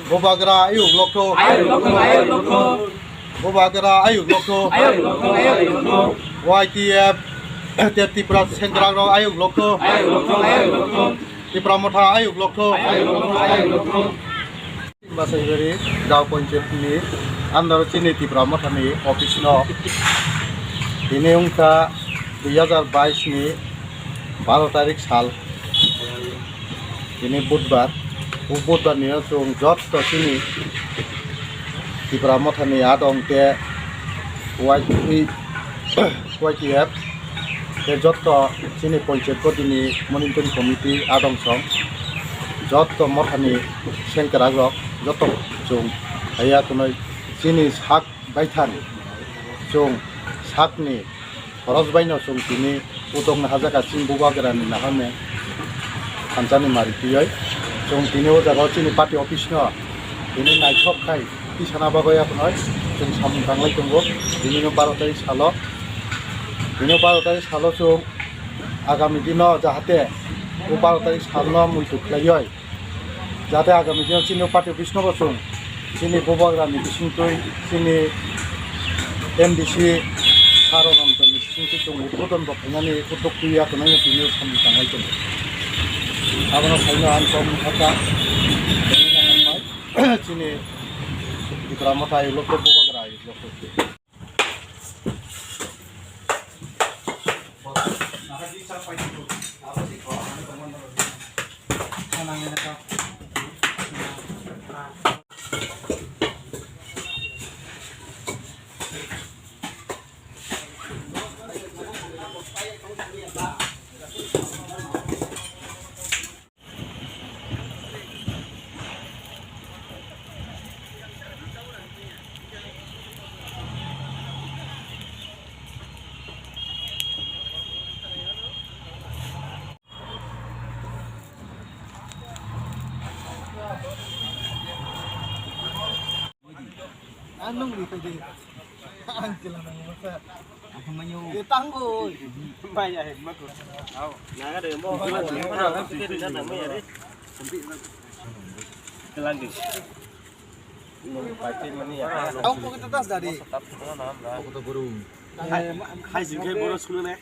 Bobagra ayuk lokto Bobagra ayuk lokto YTF Tipra Sentrang ayuk lokto Tipra Motha ayuk lokto Masai Gaw Panchayat ni Andar Chini Tipra Motha ni office no ini ungka 2022 ni 12 तारिख साल ini बुधबार ni chung jot to chini Tipra Motha ni adong te YTF te jot to chini Panchayat Bodini monitoring committee adong song jot to Motha ni sengkrak rok jot to chung aya kunoi chini sak baithan chung sak ni খরচ বাইন সং তিনি উদং হাজাকা চিন বুবাগ্রানি নাহামে খানচানি মারিটিয় সং তিনি ও জায়গা চিনি পার্টি অফিস ন তিনি নাইথক খাই কিসানা বাগয়া নয় जों सामु थांलाय दङ बिनि 12 तारिख साल बिनि 12 तारिख साल जों आगामी दिनाव जाहाथे 12 तारिख साल मुइथु खलाय जाहाथे आगामी दिनाव चिनि पार्टी अफिस न जों चिनि बुबाग्रानि बिसिंतै चिनि एमडीसी सारनाम जों उद्बोधन बायनानै उद्योग गैयाखौ नायनो बिनि सामु थांलाय दङ आगोनाव साइनो आनकम थाखा चिनि Tipra Motha ayuk lokto Bobagra ayuk lokto Anong dito di? Ang sila nang masa. Ako man yung tanggoy. Bayahin mo ko. Aw, naga mo. Kelanggis. Pakai mani ya. Aku kok tetas dari. Aku to burung. Hai sing ke boros kulo ne.